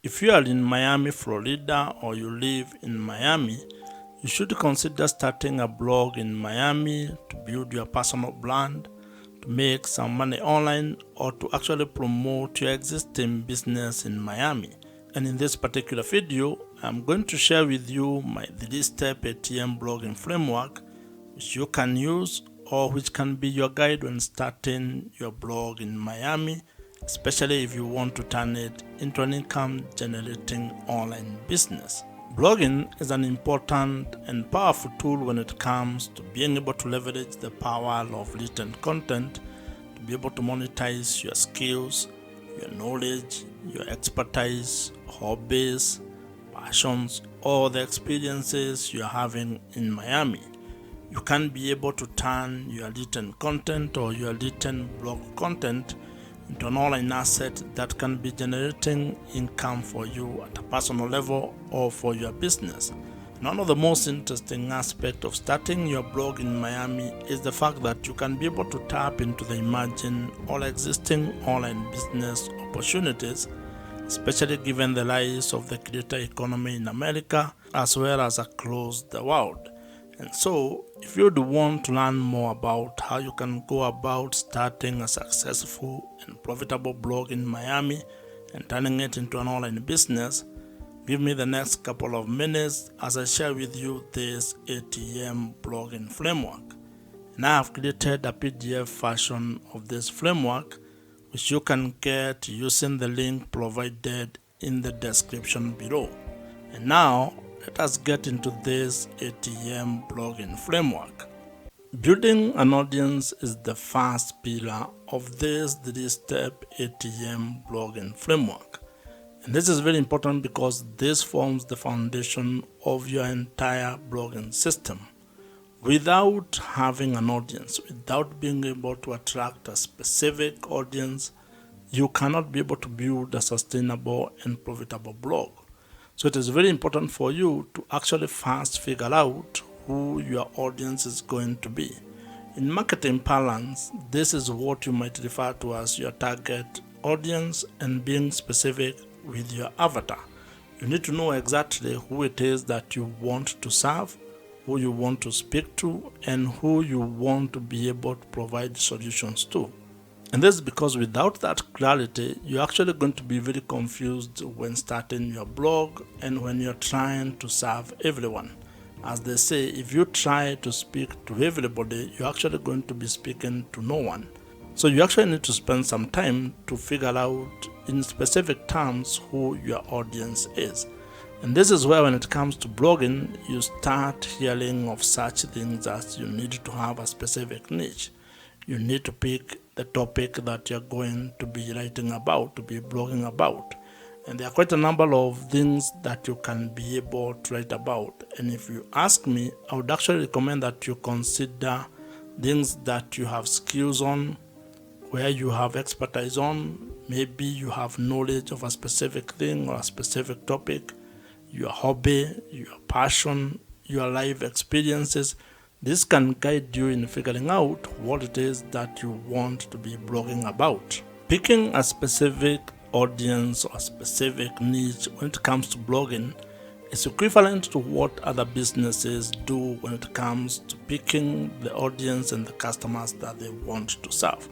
If you are in Miami, Florida, or you live in Miami, you should consider starting a blog in Miami to build your personal brand, to make some money online, or to actually promote your existing business in Miami. And in this particular video, I'm going to share with you my 3-step ATM blogging framework which you can use or which can be your guide when starting your blog in Miami, especially if you want to turn it into an income generating online business. Blogging is an important and powerful tool when it comes to being able to leverage the power of written content to be able to monetize your skills, your knowledge, your expertise, hobbies, passions, or the experiences you're having in Miami. You can be able to turn your written content or your written blog content into an online asset that can be generating income for you at a personal level or for your business. And one of the most interesting aspects of starting your blog in Miami is the fact that you can be able to tap into the emerging or existing online business opportunities, especially given the rise of the creator economy in America as well as across the world. And so, if you would want to learn more about how you can go about starting a successful and profitable blog in Miami and turning it into an online business, give me the next couple of minutes as I share with you this ATM blogging framework. And I have created a PDF version of this framework which you can get using the link provided in the description below. And now, let us get into this ATM blogging framework. Building an audience is the first pillar of this 3-step ATM blogging framework. And this is very important because this forms the foundation of your entire blogging system. Without having an audience, without being able to attract a specific audience, you cannot be able to build a sustainable and profitable blog. So it is very important for you to actually first figure out who your audience is going to be. In marketing parlance, this is what you might refer to as your target audience and being specific with your avatar. You need to know exactly who it is that you want to serve, who you want to speak to, and who you want to be able to provide solutions to. And this is because without that clarity, you're actually going to be very confused when starting your blog and when you're trying to serve everyone. As they say, if you try to speak to everybody, you're actually going to be speaking to no one. So you actually need to spend some time to figure out in specific terms who your audience is. And this is where when it comes to blogging, you start hearing of such things as you need to have a specific niche. You need to pick the topic that you're going to be writing about, to be blogging about. And there are quite a number of things that you can be able to write about. And if you ask me, I would actually recommend that you consider things that you have skills on, where you have expertise on. Maybe you have knowledge of a specific thing or a specific topic, your hobby, your passion, your life experiences. This can guide you in figuring out what it is that you want to be blogging about. Picking a specific audience or a specific niche when it comes to blogging is equivalent to what other businesses do when it comes to picking the audience and the customers that they want to serve.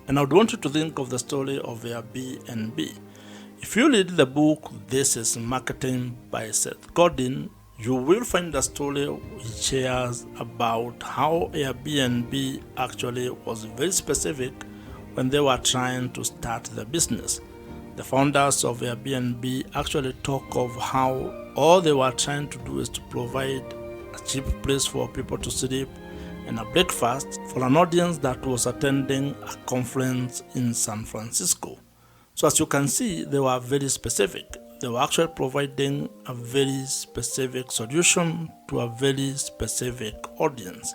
And I would want you to think of the story of Airbnb. If you read the book This is Marketing by Seth Godin, you will find a story which shares about how Airbnb actually was very specific when they were trying to start the business. The founders of Airbnb actually talk of how all they were trying to do is to provide a cheap place for people to sleep and a breakfast for an audience that was attending a conference in San Francisco. So as you can see, they were very specific. They were actually providing a very specific solution to a very specific audience.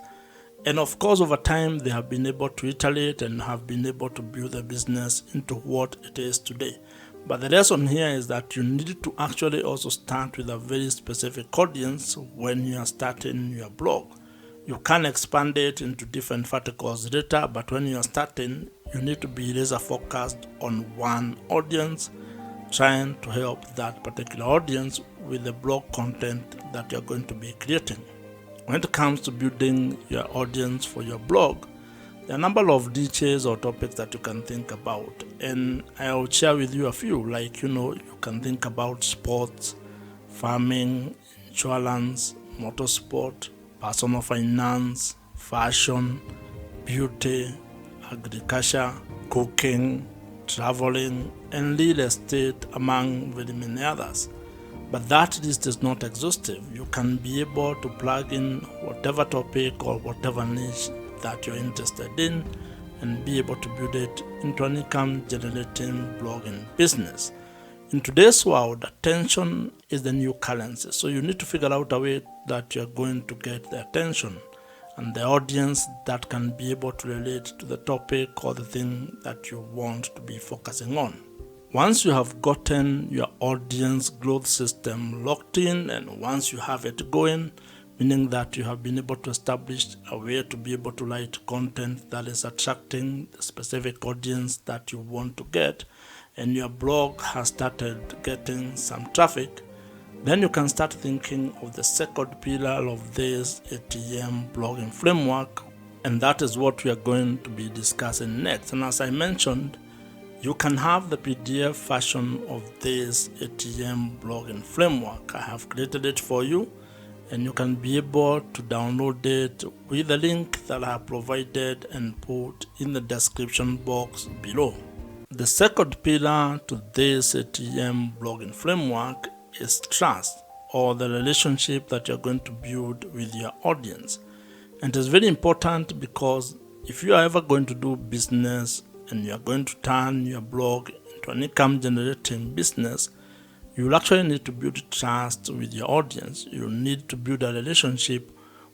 And of course, over time, they have been able to iterate and have been able to build the business into what it is today. But the lesson here is that you need to actually also start with a very specific audience when you are starting your blog. You can expand it into different verticals later, but when you are starting, you need to be laser focused on one audience trying to help that particular audience with the blog content that you're going to be creating. When it comes to building your audience for your blog, there are a number of details or topics that you can think about, and I'll share with you a few. Like, you can think about sports, farming, insurance, motorsport, personal finance, fashion, beauty, agriculture, cooking, traveling, and real estate, among very many others. But that list is not exhaustive. You can be able to plug in whatever topic or whatever niche that you're interested in and be able to build it into an income generating blogging business. In today's world, attention is the new currency. So you need to figure out a way that you're going to get the attention and the audience that can be able to relate to the topic or the thing that you want to be focusing on. Once you have gotten your audience growth system locked in, and once you have it going, meaning that you have been able to establish a way to be able to write content that is attracting the specific audience that you want to get, and your blog has started getting some traffic, then you can start thinking of the second pillar of this ATM blogging framework, and that is what we are going to be discussing next. And as I mentioned, you can have the PDF version of this ATM blogging framework. I have created it for you, and you can be able to download it with the link that I have provided and put in the description box below. The second pillar to this ATM blogging framework is trust, or the relationship that you're going to build with your audience. And it's very important because if you are ever going to do business and you are going to turn your blog into an income generating business, you will actually need to build trust with your audience. You need to build a relationship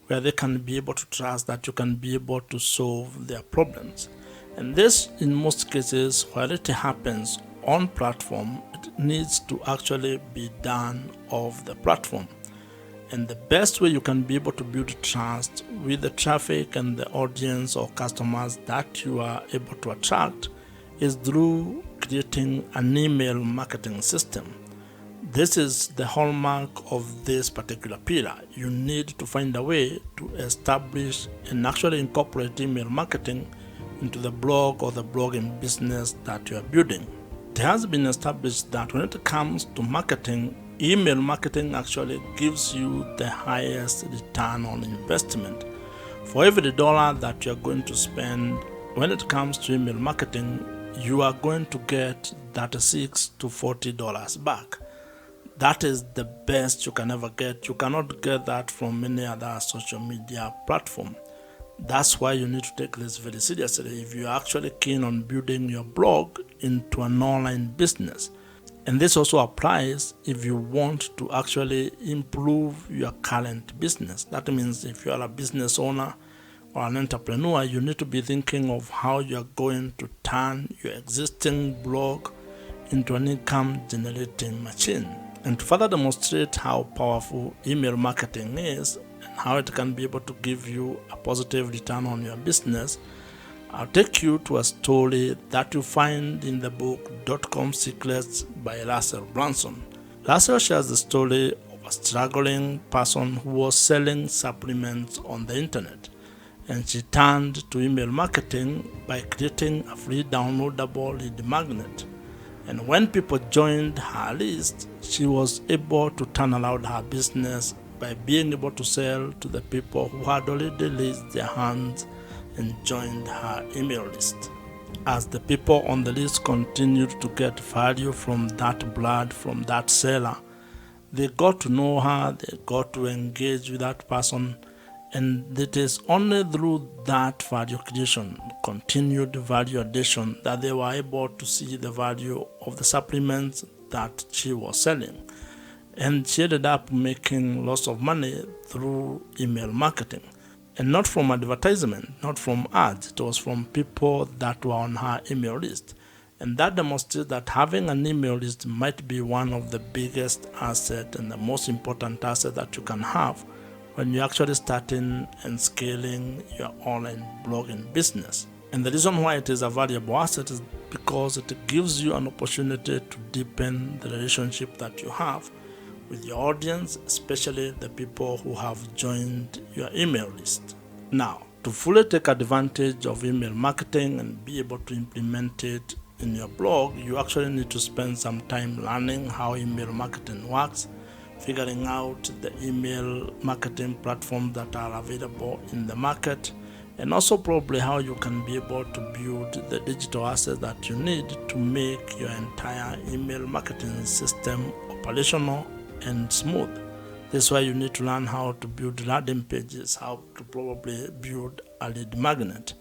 where they can be able to trust that you can be able to solve their problems. And this, in most cases, while it happens on platform, it needs to actually be done off the platform. And the best way you can be able to build trust with the traffic and the audience or customers that you are able to attract is through creating an email marketing system. This is the hallmark of this particular pillar. You need to find a way to establish and actually incorporate email marketing into the blog or the blogging business that you are building. It has been established that when it comes to marketing, email marketing actually gives you the highest return on investment. For every dollar that you're going to spend when it comes to email marketing, you are going to get $36 to $40 back. That is the best you can ever get. You cannot get that from any other social media platform. That's why you need to take this very seriously if you're actually keen on building your blog into an online business. And this also applies if you want to actually improve your current business. That means if you are a business owner or an entrepreneur, you need to be thinking of how you're going to turn your existing blog into an income generating machine. And to further demonstrate how powerful email marketing is and how it can be able to give you a positive return on your business, I'll take you to a story that you find in the book .com Secrets by Russell Brunson. Russell shares the story of a struggling person who was selling supplements on the internet, and she turned to email marketing by creating a free downloadable lead magnet. And when people joined her list, she was able to turn around her business by being able to sell to the people who had already raised their hands and joined her email list. As the people on the list continued to get value from that blood, from that seller, they got to know her, they got to engage with that person, and it is only through that value creation, continued value addition, that they were able to see the value of the supplements that she was selling. And she ended up making lots of money through email marketing. And not from advertisement, not from ads. It was from people that were on her email list. And that demonstrates that having an email list might be one of the biggest assets and the most important asset that you can have when you're actually starting and scaling your online blogging business. And the reason why it is a valuable asset is because it gives you an opportunity to deepen the relationship that you have with your audience, especially the people who have joined your email list. Now, to fully take advantage of email marketing and be able to implement it in your blog, you actually need to spend some time learning how email marketing works, figuring out the email marketing platforms that are available in the market, and also probably how you can be able to build the digital assets that you need to make your entire email marketing system operational and smooth. This is why you need to learn how to build landing pages, how to probably build a lead magnet.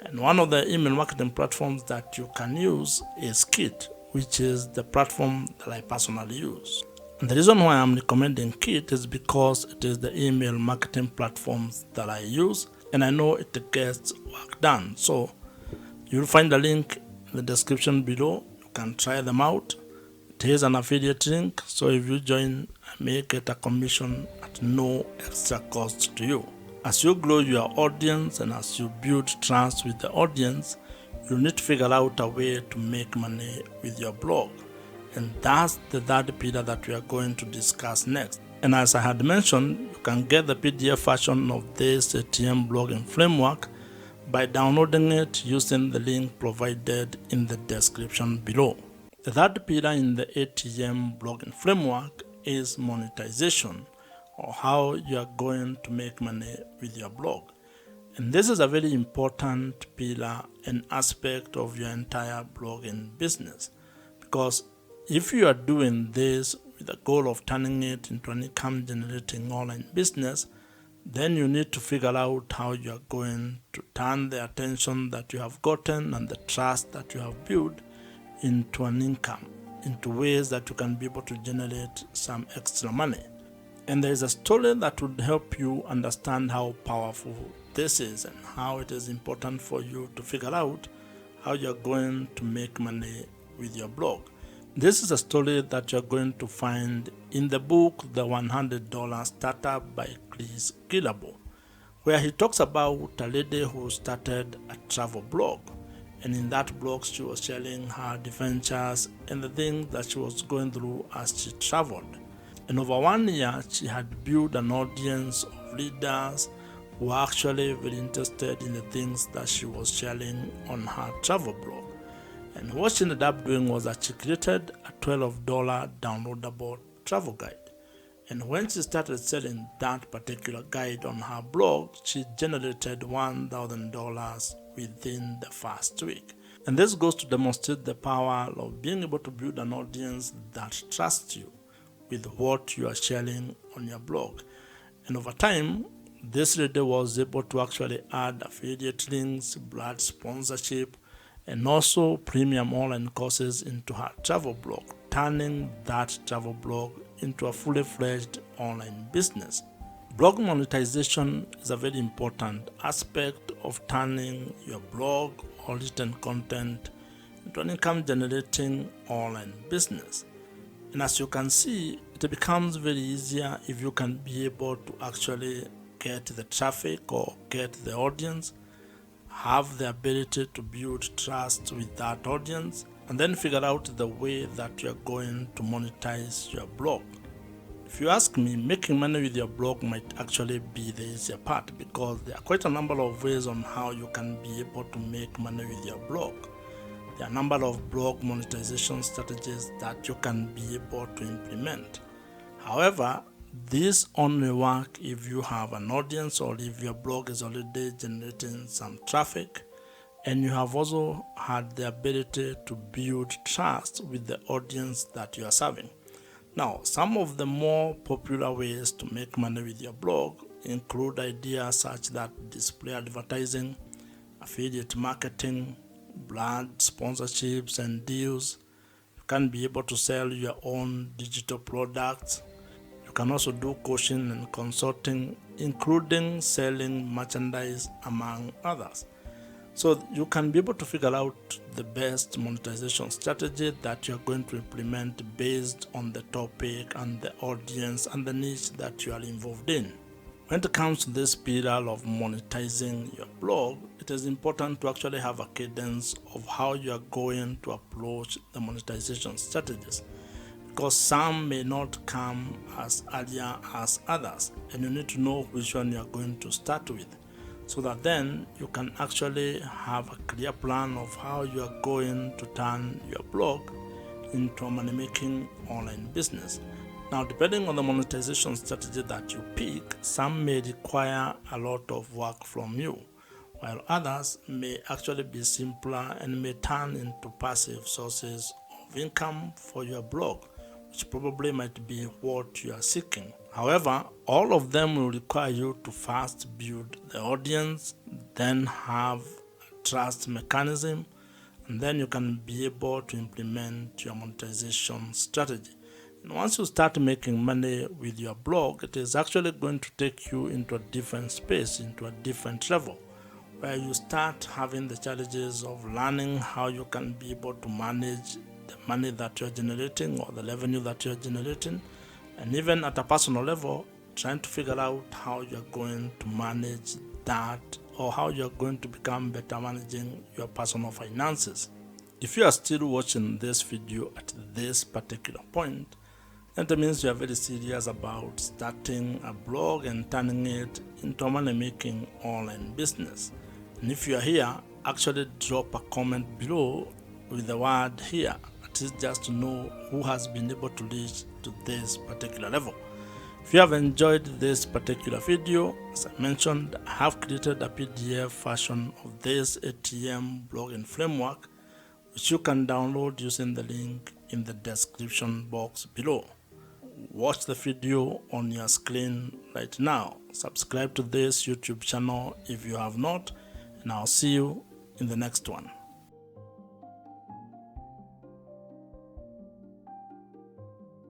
And one of the email marketing platforms that you can use is Kit, which is the platform that I personally use. And the reason why I'm recommending Kit is because it is the email marketing platforms that I use, and I know it gets work done. So you'll find a link in the description below. You can try them out. It is an affiliate link, so if you join, I may get a commission at no extra cost to you. As you grow your audience and as you build trust with the audience, you need to figure out a way to make money with your blog. And that's the third pillar that we are going to discuss next. And as I had mentioned, you can get the PDF version of this ATM blogging framework by downloading it using the link provided in the description below. The third pillar in the ATM blogging framework is monetization, or how you are going to make money with your blog. And this is a very important pillar and aspect of your entire blogging business, because if you are doing this with the goal of turning it into an income generating online business, then you need to figure out how you are going to turn the attention that you have gotten and the trust that you have built into an income, into ways that you can be able to generate some extra money. And there is a story that would help you understand how powerful this is and how it is important for you to figure out how you're going to make money with your blog. This is a story that you're going to find in the book, The $100 Startup by Chris Guillebeau, where he talks about a lady who started a travel blog. And in that blog, she was sharing her adventures and the things that she was going through as she traveled. And over 1 year, she had built an audience of readers who were actually very interested in the things that she was sharing on her travel blog. And what she ended up doing was that she created a $12 downloadable travel guide. And when she started selling that particular guide on her blog, she generated $1,000 within the first week. And this goes to demonstrate the power of being able to build an audience that trusts you with what you are sharing on your blog. And over time, this lady was able to actually add affiliate links, brand sponsorship, and also premium online courses into her travel blog, turning that travel blog into a fully fledged online business. Blog monetization is a very important aspect of turning your blog or written content into an income generating online business. And as you can see, it becomes very easier if you can be able to actually get the traffic or get the audience, have the ability to build trust with that audience, and then figure out the way that you're going to monetize your blog. If you ask me, making money with your blog might actually be the easier part, because there are quite a number of ways on how you can be able to make money with your blog. There are a number of blog monetization strategies that you can be able to implement. However, this only work if you have an audience or if your blog is already generating some traffic and you have also had the ability to build trust with the audience that you are serving. Now, some of the more popular ways to make money with your blog include ideas such that display advertising, affiliate marketing, brand sponsorships and deals. You can be able to sell your own digital products. You can also do coaching and consulting, including selling merchandise, among others. So you can be able to figure out the best monetization strategy that you're going to implement based on the topic and the audience and the niche that you are involved in. When it comes to this spiral of monetizing your blog, it is important to actually have a cadence of how you are going to approach the monetization strategies, because some may not come as earlier as others, and you need to know which one you are going to start with, so that then you can actually have a clear plan of how you are going to turn your blog into a money-making online business. Now, depending on the monetization strategy that you pick, some may require a lot of work from you, while others may actually be simpler and may turn into passive sources of income for your blog, which probably might be what you are seeking. However, all of them will require you to first build the audience, then have a trust mechanism, and then you can be able to implement your monetization strategy. And once you start making money with your blog, it is actually going to take you into a different space, into a different level, where you start having the challenges of learning how you can be able to manage the money that you're generating or the revenue that you're generating, and even at a personal level, trying to figure out how you're going to manage that, or how you're going to become better managing your personal finances. If you are still watching this video at this particular point, then it means you are very serious about starting a blog and turning it into a money-making online business. And if you are here, actually drop a comment below with the word "here." It is just to know who has been able to reach to this particular level. If you have enjoyed this particular video, as I mentioned, I have created a PDF version of this ATM blogging framework, which you can download using the link in the description box below. Watch the video on your screen right now. Subscribe to this YouTube channel if you have not, and I'll see you in the next one.